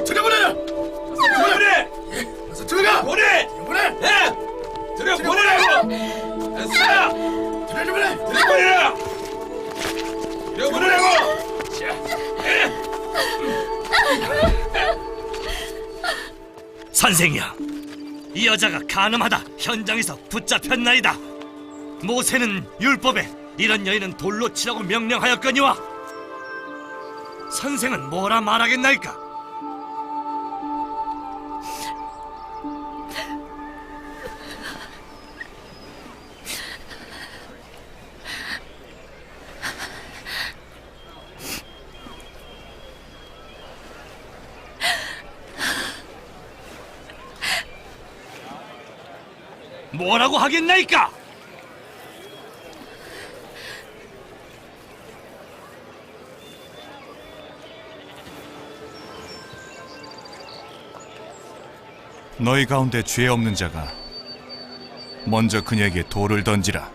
들여보내라! 보내! 예, 어서 들어가! 보내! 들여보내! 예! 들여보내라고! 됐어! 들여보내! 들여보내라! 들여보내라고! 자, 예! 선생이여, 이 여자가 간음하다 현장에서 붙잡혔나이다. 모세는 율법에 이런 여인은 돌로 치라고 명령하였거니와 선생은 뭐라 말하겠나이까? 뭐라고 하겠나이까? 너희 가운데 죄 없는 자가 먼저 그녀에게 돌을 던지라.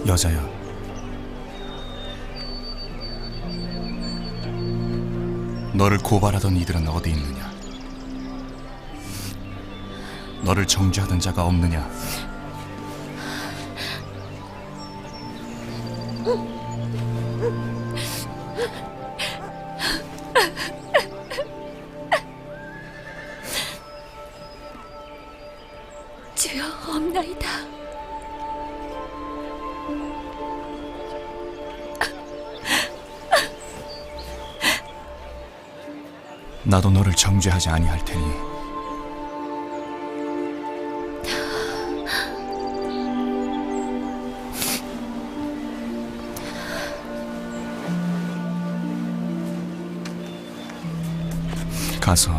여자야, 너를 고발하던 이들은 어디 있느냐? 너를 정죄하던 자가 없느냐? 주여, 없나이다. 나도 너를 정죄하지 아니할 테니 가서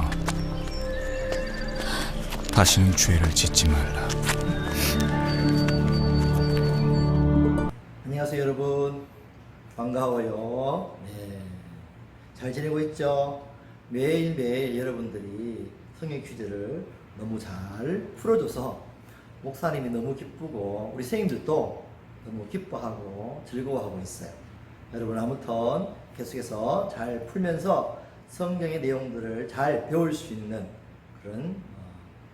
다시는 죄를 짓지 말라. 안녕하세요 여러분, 반가워요. 네, 잘 지내고 있죠? 매일매일 여러분들이 성경 퀴즈를 너무 잘 풀어줘서 목사님이 너무 기쁘고 우리 선생님들도 너무 기뻐하고 즐거워하고 있어요. 여러분 아무튼 계속해서 잘 풀면서 성경의 내용들을 잘 배울 수 있는 그런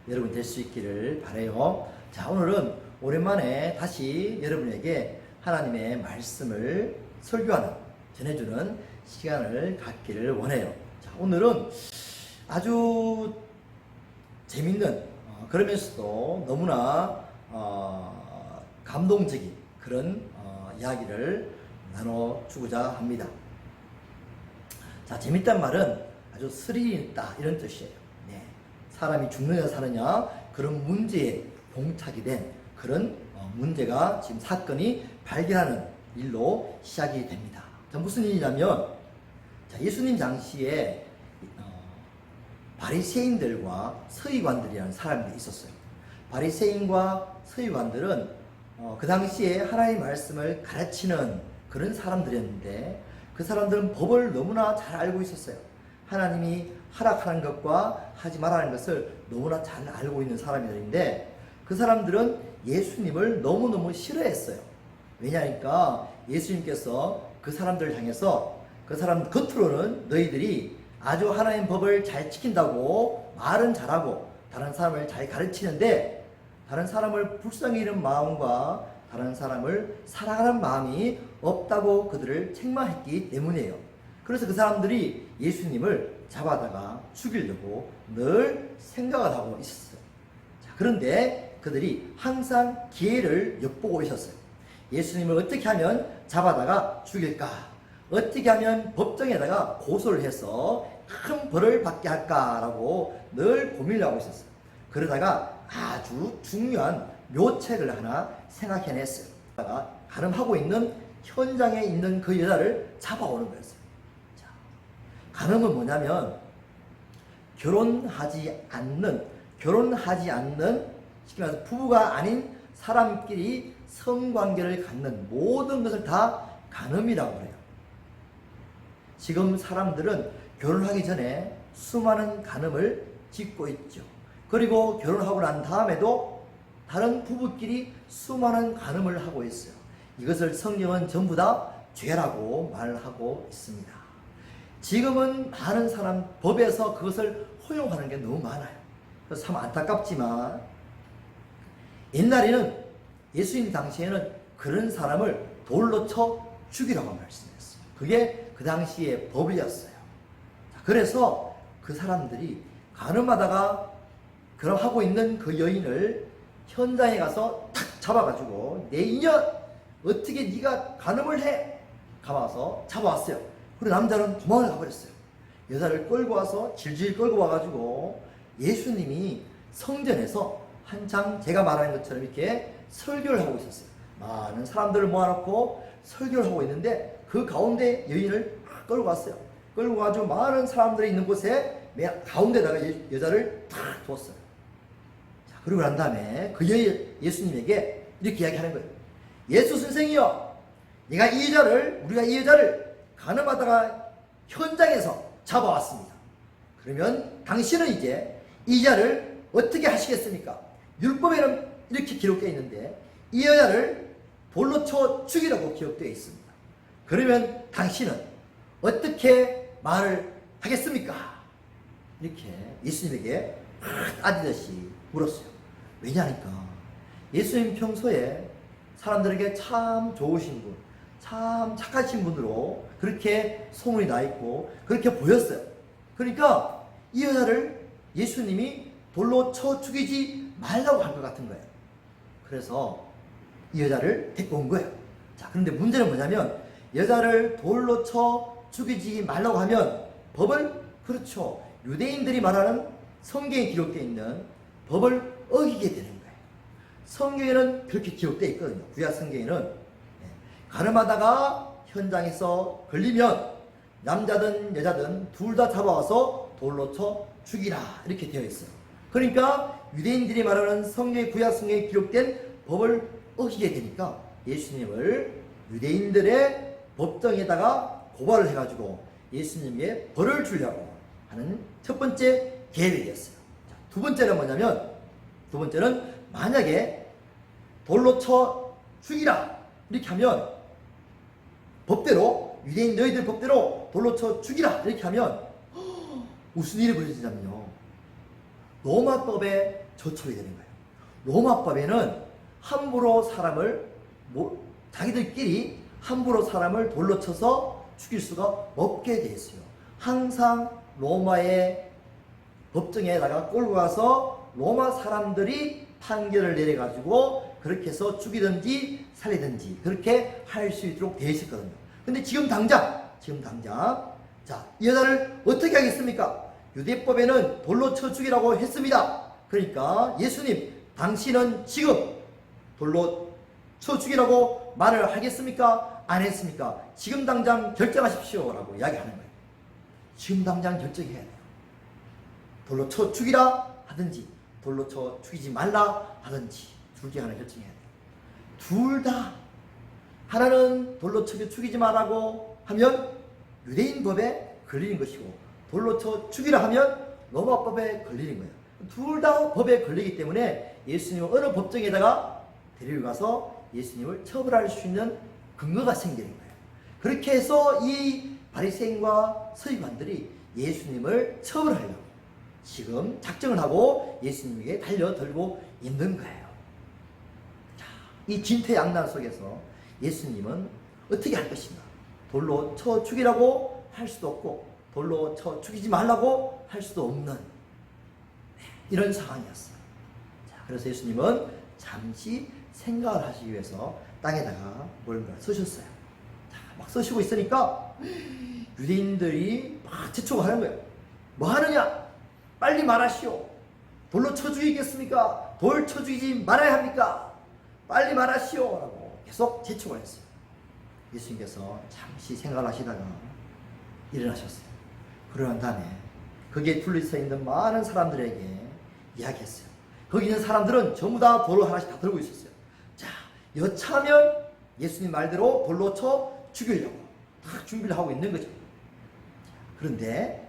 여러분 될 수 있기를 바라요. 자, 오늘은 오랜만에 다시 여러분에게 하나님의 말씀을 설교하는, 전해주는 시간을 갖기를 원해요. 자, 오늘은 아주 재밌는 그러면서도 너무나 감동적인 그런 이야기를 나눠주고자 합니다. 자, 재밌단 말은 아주 스릴이 있다 이런 뜻이에요. 네. 사람이 죽느냐 사느냐 그런 문제에 봉착이 된 그런 문제가 지금 사건이 발견하는 일로 시작이 됩니다. 자, 무슨 일이냐면, 자, 예수님 당시에 바리새인들과 서기관들이라는 사람들이 있었어요. 바리새인과 서기관들은 그 당시에 하나님의 말씀을 가르치는 그런 사람들이었는데, 그 사람들은 법을 너무나 잘 알고 있었어요. 하나님이 하락하는 것과 하지 말라는 것을 너무나 잘 알고 있는 사람들인데, 그 사람들은 예수님을 너무너무 싫어했어요. 왜냐하니까 예수님께서 그 사람들을 향해서, 그 사람 겉으로는 너희들이 아주 하나님 법을 잘 지킨다고 말은 잘하고 다른 사람을 잘 가르치는데, 다른 사람을 불쌍히 여기는 마음과 다른 사람을 사랑하는 마음이 없다고 그들을 책망했기 때문이에요. 그래서 그 사람들이 예수님을 잡아다가 죽이려고 늘 생각을 하고 있었어요. 자, 그런데 그들이 항상 기회를 엿보고 있었어요. 예수님을 어떻게 하면 잡아다가 죽일까? 어떻게 하면 법정에다가 고소를 해서 큰 벌을 받게 할까라고 늘 고민을 하고 있었어요. 그러다가 아주 중요한 묘책을 하나 생각해냈어요. 간음하고 있는 현장에 있는 그 여자를 잡아오는 거였어요. 자, 간음은 뭐냐면 결혼하지 않는 쉽게 말해서 부부가 아닌 사람끼리 성관계를 갖는 모든 것을 다 간음이라고 그래요. 지금 사람들은 결혼하기 전에 수많은 간음을 짓고 있죠. 그리고 결혼하고 난 다음에도 다른 부부끼리 수많은 간음을 하고 있어요. 이것을 성경은 전부 다 죄라고 말하고 있습니다. 지금은 많은 사람 법에서 그것을 허용하는 게 너무 많아요. 그래서 참 안타깝지만 옛날에는 예수님 당시에는 그런 사람을 돌로 쳐 죽이라고 말씀했어요. 그게 그 당시의 법이었어요. 그래서 그 사람들이 간음하다가 결혼하고 있는 그 여인을 현장에 가서 탁 잡아가지고 내 인연 어떻게 네가 간음을 해? 가봐서 잡아왔어요. 그리고 남자는 도망을 가버렸어요. 여자를 끌고 와서 질질 끌고 와가지고 예수님이 성전에서 한창 제가 말하는 것처럼 이렇게 설교를 하고 있었어요. 많은 사람들을 모아놓고 설교를 하고 있는데 그 가운데 여인을 끌고 왔어요. 끌고 가지고 많은 사람들이 있는 곳에 맨 가운데다가 여자를 탁 뒀어요. 자, 그리고 난 다음에 그 예수님에게 이렇게 이야기하는 거예요. 예수 선생이여, 우리가 이 여자를 간음하다가 현장에서 잡아왔습니다. 그러면 당신은 이제 이 여자를 어떻게 하시겠습니까? 율법에는 이렇게 기록되어 있는데 이 여자를 돌로 쳐 죽이라고 기록되어 있습니다. 그러면 당신은 어떻게 말을 하겠습니까? 이렇게 예수님에게 따지듯이 물었어요. 왜냐니까 예수님 평소에 사람들에게 참 좋으신 분, 참 착하신 분으로 그렇게 소문이 나 있고 그렇게 보였어요. 그러니까 이 여자를 예수님이 돌로 쳐 죽이지 말라고 할 것 같은 거예요. 그래서 이 여자를 데리고 온 거예요. 자, 그런데 문제는 뭐냐면 여자를 돌로 쳐 죽이지 말라고 하면 법을, 그렇죠, 유대인들이 말하는 성경에 기록되어 있는 법을 어기게 되는 거예요. 성경에는 그렇게 기록되어 있거든요. 구약 성경에는 간음하다가 현장에서 걸리면 남자든 여자든 둘 다 잡아와서 돌로 쳐 죽이라 이렇게 되어 있어요. 그러니까 유대인들이 말하는 성경의 구약 성경에 기록된 법을 어기게 되니까 예수님을 유대인들의 법정에다가 고발을 해가지고 예수님에게 벌을 주려고 하는 첫 번째 계획이었어요. 자, 두 번째는 뭐냐면, 두 번째는 만약에 돌로 쳐 죽이라 이렇게 하면 법대로, 유대인 너희들 법대로 돌로 쳐 죽이라 이렇게 하면 무슨 일이 벌어지냐면요, 로마법에 저촉이 되는 거예요. 로마법에는 함부로 사람을, 자기들끼리 함부로 사람을 돌로 쳐서 죽일 수가 없게 돼 있어요. 항상 로마의 법정에다가 끌고 가서 로마 사람들이 판결을 내려가지고 그렇게 해서 죽이든지 살리든지 그렇게 할 수 있도록 되어 있었거든요. 근데 지금 당장 자, 이 여자를 어떻게 하겠습니까? 유대법에는 돌로 쳐 죽이라고 했습니다. 그러니까 예수님, 당신은 지금 돌로 쳐 죽이라고 말을 하겠습니까? 안 했습니까? 지금 당장 결정하십시오 라고 이야기하는 거예요. 지금 당장 결정해야 돼요. 돌로 쳐 죽이라 하든지 돌로 쳐 죽이지 말라 하든지 둘 중에 하나 결정해야 돼요. 둘 다, 하나는 돌로 쳐 죽이지 말라고 하면 유대인 법에 걸리는 것이고 돌로 쳐 죽이라 하면 로마법에 걸리는 거예요. 둘 다 법에 걸리기 때문에 예수님은 어느 법정에다가 데려가서 예수님을 처벌할 수 있는 근거가 생기는 거예요. 그렇게 해서 이 바리새인과 서기관들이 예수님을 처벌하려고 지금 작정을 하고 예수님에게 달려들고 있는 거예요. 자, 이 진퇴양난 속에서 예수님은 어떻게 할 것인가? 돌로 쳐 죽이라고 할 수도 없고 돌로 쳐 죽이지 말라고 할 수도 없는 이런 상황이었어요. 자, 그래서 예수님은 잠시 생각을 하시기 위해서 땅에다가 뭔가 쓰셨어요. 자, 막 쓰시고 있으니까 유대인들이 막 재촉을 하는 거예요. 뭐 하느냐? 빨리 말하시오. 돌로 쳐 죽이겠습니까? 돌 쳐 죽이지 말아야 합니까? 빨리 말하시오 라고 계속 재촉을 했어요. 예수님께서 잠시 생각을 하시다가 일어나셨어요. 그러고 난 다음에 거기에 둘러서 있는 많은 사람들에게 이야기했어요. 거기 있는 사람들은 전부 다 돌을 하나씩 다 들고 있었어요. 자, 여차하면 예수님 말대로 돌로 쳐 죽이려고 다 준비를 하고 있는 거죠. 그런데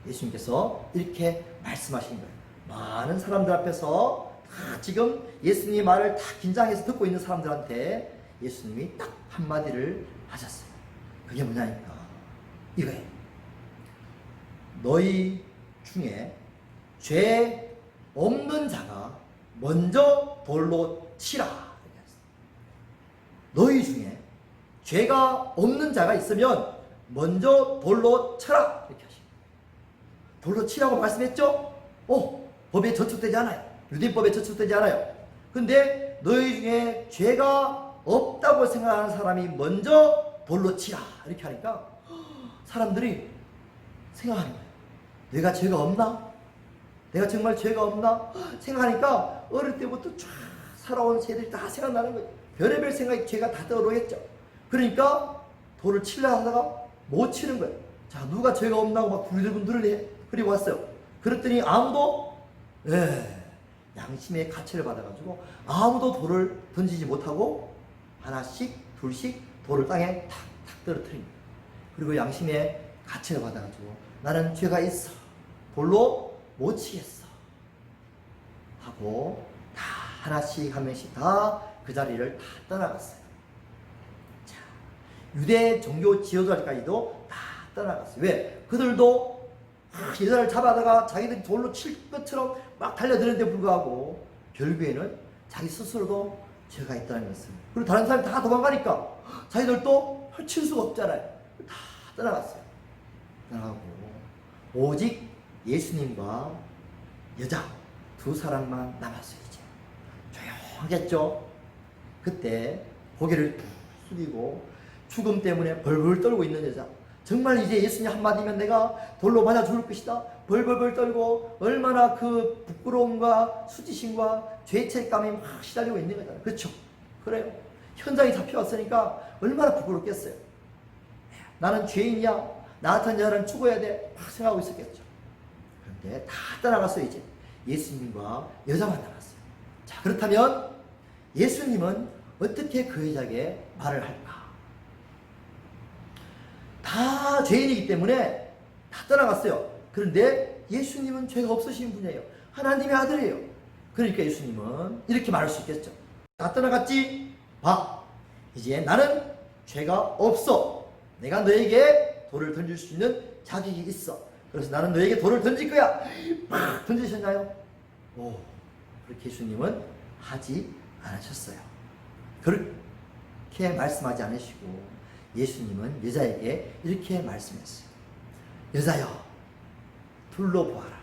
예수님께서 이렇게 말씀하신 거예요. 많은 사람들 앞에서 다 지금 예수님의 말을 다 긴장해서 듣고 있는 사람들한테 예수님이 딱 한마디를 하셨어요. 그게 뭐냐니까 이거예요. 너희 중에 죄 없는 자가 먼저 돌로 치라. 너희 중에 죄가 없는 자가 있으면 먼저 돌로 쳐라. 이렇게 하십니다. 돌로 치라고 말씀했죠? 법에 저촉되지 않아요. 유대법에 저촉되지 않아요. 근데 너희 중에 죄가 없다고 생각하는 사람이 먼저 돌로 치라. 이렇게 하니까 사람들이 생각하는 거예요. 내가 죄가 없나? 내가 정말 죄가 없나? 생각하니까 어릴 때부터 쫙 살아온 새들이 다 생각나는 거예요. 별의별 생각이 죄가 다 떠오르겠죠. 그러니까 돌을 치려 하다가 못 치는 거예요. 자, 누가 죄가 없나고 막 두리번두리 그리고 왔어요. 그랬더니 아무도 양심의 가책을 받아가지고 아무도 돌을 던지지 못하고 하나씩 둘씩 돌을 땅에 탁탁 떨어뜨립니다. 그리고 양심의 가책을 받아가지고 나는 죄가 있어. 돌로 못 치겠어. 하고 다 하나씩 한 명씩 다 그 자리를 다 떠나갔어요. 자, 유대 종교 지도자까지도 다 떠나갔어요. 왜? 그들도 여자를 잡아다가 자기들이 돌로 칠 것처럼 막 달려드는데 불구하고 결국에는 자기 스스로도 죄가 있다는 것을. 그리고 다른 사람이 다 도망가니까 자기들도 펼칠 수가 없잖아요. 다 떠나갔어요. 떠나가고 오직 예수님과 여자 두 사람만 남았어요. 이제 조용하겠죠. 그때 고개를 숙이고 죽음 때문에 벌벌 떨고 있는 여자. 정말 이제 예수님 한마디면 내가 돌로 맞아 죽을 것이다. 벌벌벌 떨고 얼마나 그 부끄러움과 수치심과 죄책감이 막 시달리고 있는 거잖아요. 그렇죠? 그래요. 현장에 잡혀왔으니까 얼마나 부끄럽겠어요. 나는 죄인이야. 나 같은 자는 죽어야 돼. 막 생각하고 있었겠죠. 그런데 다 떠나갔어요. 이제 예수님과 여자만 남았어요. 자, 그렇다면 예수님은 어떻게 그 여자에게 말을 할까? 다 죄인이기 때문에 다 떠나갔어요. 그런데 예수님은 죄가 없으신 분이에요. 하나님의 아들이에요. 그러니까 예수님은 이렇게 말할 수 있겠죠. 다 떠나갔지? 봐. 이제 나는 죄가 없어. 내가 너에게 돌을 던질 수 있는 자격이 있어. 그래서 나는 너에게 돌을 던질 거야. 막 던지셨나요? 그렇게 예수님은 하지 않으셨어요. 그렇게 말씀하지 않으시고 예수님은 여자에게 이렇게 말씀했어요. 여자여, 둘러보아라.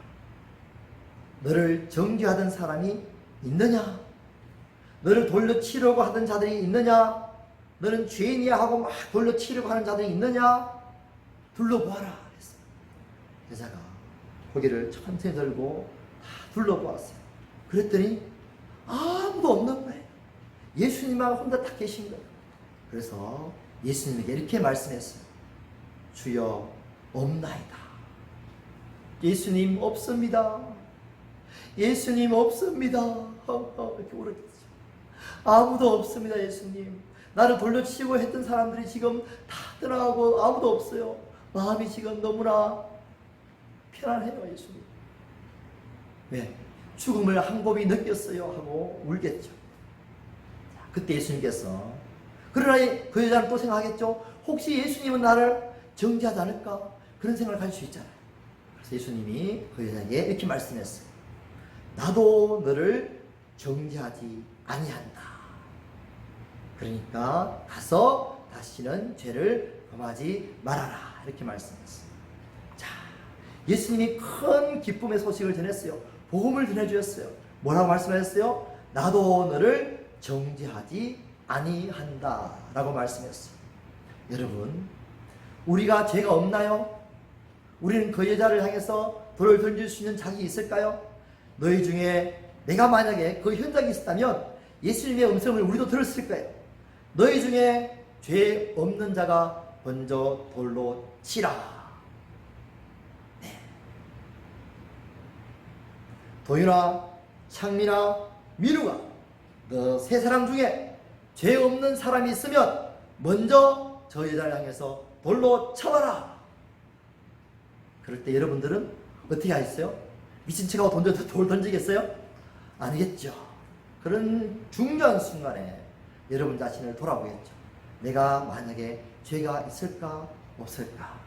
너를 정죄하던 사람이 있느냐? 너를 돌려 치려고 하던 자들이 있느냐? 너는 죄인이야 하고 막 돌려 치려고 하는 자들이 있느냐? 둘러보아라. 그랬어요. 여자가 고개를 천천히 들고 다 둘러보았어요. 그랬더니 아무도 없는 거예요. 예수님만 혼자 딱 계신 거예요. 그래서 예수님에게 이렇게 말씀했어요. 주여 없나이다. 예수님 없습니다. 예수님 없습니다. 이렇게 울었겠죠. 아무도 없습니다. 예수님. 나를 돌려치고 했던 사람들이 지금 다 떠나가고 아무도 없어요. 마음이 지금 너무나 편안해요. 예수님. 왜? 죽음을 한 곱이 느꼈어요 하고 울겠죠. 그때 예수님께서 그러나 그 여자는 또 생각하겠죠. 혹시 예수님은 나를 정죄하지 않을까? 그런 생각을 가질 수 있잖아요. 그래서 예수님이 그 여자에게 이렇게 말씀했어요. 나도 너를 정죄하지 아니한다. 그러니까 가서 다시는 죄를 범하지 말아라. 이렇게 말씀했어요. 자, 예수님이 큰 기쁨의 소식을 전했어요. 복음을 전해주셨어요. 뭐라고 말씀하셨어요? 나도 너를 정죄하지 아니한다 라고 말씀했어요. 여러분, 우리가 죄가 없나요? 우리는 그 여자를 향해서 돌을 던질 수 있는 자격이 있을까요? 너희 중에 내가 만약에 그 현장에 있었다면 예수님의 음성을 우리도 들었을 거예요. 너희 중에 죄 없는 자가 먼저 돌로 치라. 네. 도윤아, 창민아, 민우가 너 세 사람 중에 죄 없는 사람이 있으면 먼저 저 여자를 향해서 돌로 쳐봐라. 그럴 때 여러분들은 어떻게 하겠어요? 미친 척하고 돌 던지겠어요? 아니겠죠. 그런 중요한 순간에 여러분 자신을 돌아보겠죠. 내가 만약에 죄가 있을까 없을까.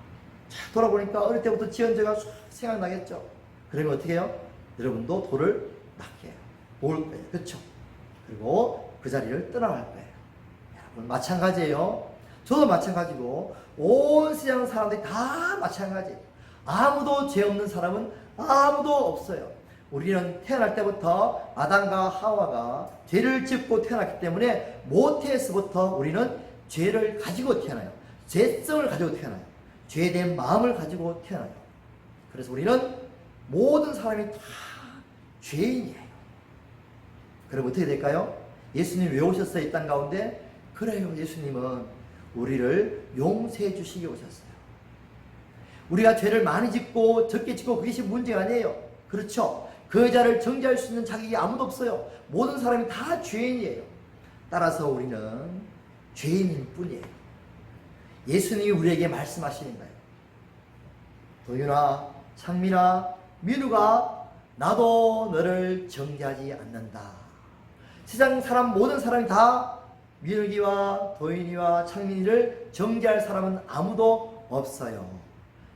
자, 돌아보니까 어릴 때부터 지은 죄가 생각나겠죠. 그러면 어떻게 해요? 여러분도 돌을 낚게 모을 거예요. 그렇죠? 그리고 그 자리를 떠나갈 거예요. 여러분 마찬가지예요. 저도 마찬가지고 온 세상 사람들이 다 마찬가지예요. 아무도 죄 없는 사람은 아무도 없어요. 우리는 태어날 때부터 아담과 하와가 죄를 짓고 태어났기 때문에 모태에서부터 우리는 죄를 가지고 태어나요. 죄성을 가지고 태어나요. 죄된 마음을 가지고 태어나요. 그래서 우리는 모든 사람이 다 죄인이에요. 그럼 어떻게 될까요? 예수님 왜 오셨어요? 이 땅 가운데? 그래요. 예수님은 우리를 용서해 주시기 오셨어요. 우리가 죄를 많이 짓고 적게 짓고 그것이 문제가 아니에요. 그렇죠? 그 여자를 정죄할 수 있는 자격이 아무도 없어요. 모든 사람이 다 죄인이에요. 따라서 우리는 죄인일 뿐이에요. 예수님이 우리에게 말씀하시는 거예요. 도윤아, 창민아, 민우가 나도 너를 정죄하지 않는다. 세상 사람 모든 사람이 다 민욱이와 도윤이와 창민이를 정죄할 사람은 아무도 없어요.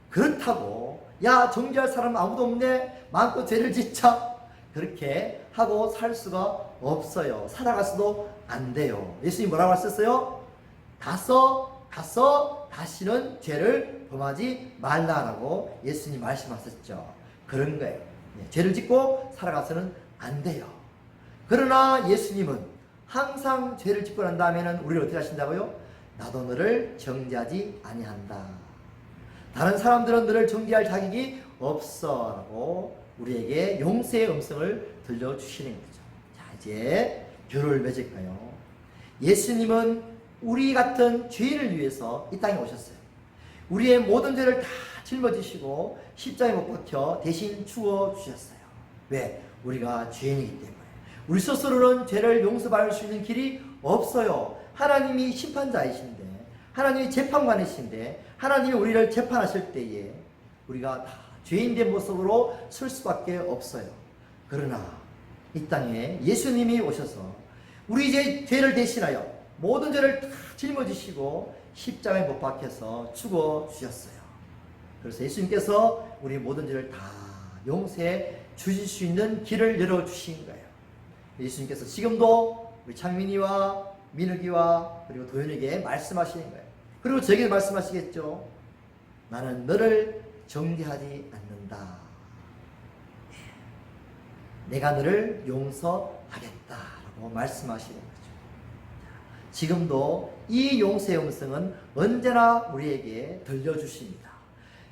그렇다고 야 정죄할 사람 아무도 없네 마음껏 죄를 짓자 그렇게 하고 살 수가 없어요. 살아가서도 안 돼요. 예수님이 뭐라고 하셨어요? 다시는 죄를 범하지 말라라고 예수님 말씀하셨죠. 그런 거예요. 죄를 짓고 살아가서는 안 돼요. 그러나 예수님은 항상 죄를 짓고 난 다음에는 우리를 어떻게 하신다고요? 나도 너를 정죄하지 아니한다. 다른 사람들은 너를 정죄할 자격이 없어 라고 우리에게 용서의 음성을 들려주시는 거죠. 자, 이제 결을 맺을까요? 예수님은 우리 같은 죄인을 위해서 이 땅에 오셨어요. 우리의 모든 죄를 다 짊어지시고 십자가에 못 박혀 대신 죽어주셨어요. 왜? 우리가 죄인이기 때문에. 우리 스스로는 죄를 용서받을 수 있는 길이 없어요. 하나님이 심판자이신데 하나님이 재판관이신데 하나님이 우리를 재판하실 때에 우리가 다 죄인된 모습으로 설 수밖에 없어요. 그러나 이 땅에 예수님이 오셔서 우리 죄를 대신하여 모든 죄를 다 짊어지시고 십자가에 못 박혀서 죽어주셨어요. 그래서 예수님께서 우리 모든 죄를 다 용서해 주실 수 있는 길을 열어주신 거예요. 예수님께서 지금도 우리 창민이와 민욱이와 그리고 도현에게 말씀하시는 거예요. 그리고 저에게 말씀하시겠죠. 나는 너를 정죄하지 않는다. 내가 너를 용서하겠다라고 말씀하시는 거죠. 지금도 이 용서의 음성은 언제나 우리에게 들려주십니다.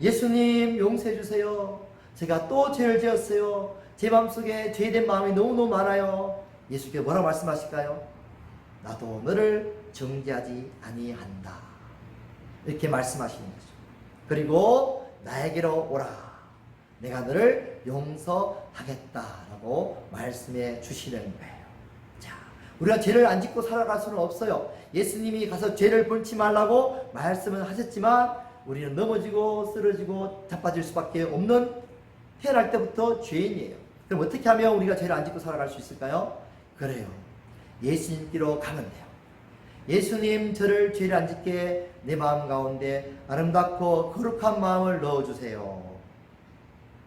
예수님 용서해 주세요. 제가 또 죄를 지었어요. 제 마음속에 죄된 마음이 너무너무 많아요. 예수께서 뭐라고 말씀하실까요? 나도 너를 정죄하지 아니한다. 이렇게 말씀하시는 거죠. 그리고 나에게로 오라. 내가 너를 용서하겠다라고 말씀해 주시는 거예요. 자, 우리가 죄를 안 짓고 살아갈 수는 없어요. 예수님이 가서 죄를 범치 말라고 말씀은 하셨지만 우리는 넘어지고 쓰러지고 자빠질 수밖에 없는 태어날 때부터 죄인이에요. 그럼 어떻게 하면 우리가 죄를 안 짓고 살아갈 수 있을까요? 그래요. 예수님께로 가면 돼요. 예수님 저를 죄를 안 짓게 내 마음 가운데 아름답고 거룩한 마음을 넣어주세요.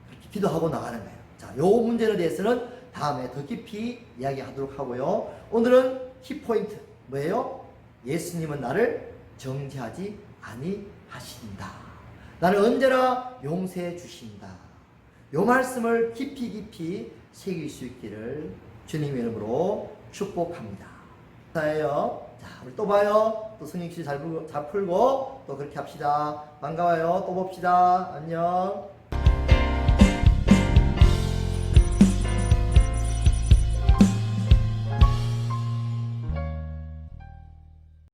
그렇게 기도하고 나가는 거예요. 자, 요 문제에 대해서는 다음에 더 깊이 이야기하도록 하고요. 오늘은 키포인트 뭐예요? 예수님은 나를 정죄하지 아니하신다. 나를 언제나 용서해 주신다. 요 말씀을 깊이 새길 수 있기를 주님의 이름으로 축복합니다. 감사해요. 자, 우리 또 봐요. 또 성경시 잘 풀고 또 그렇게 합시다. 반가워요. 또 봅시다. 안녕.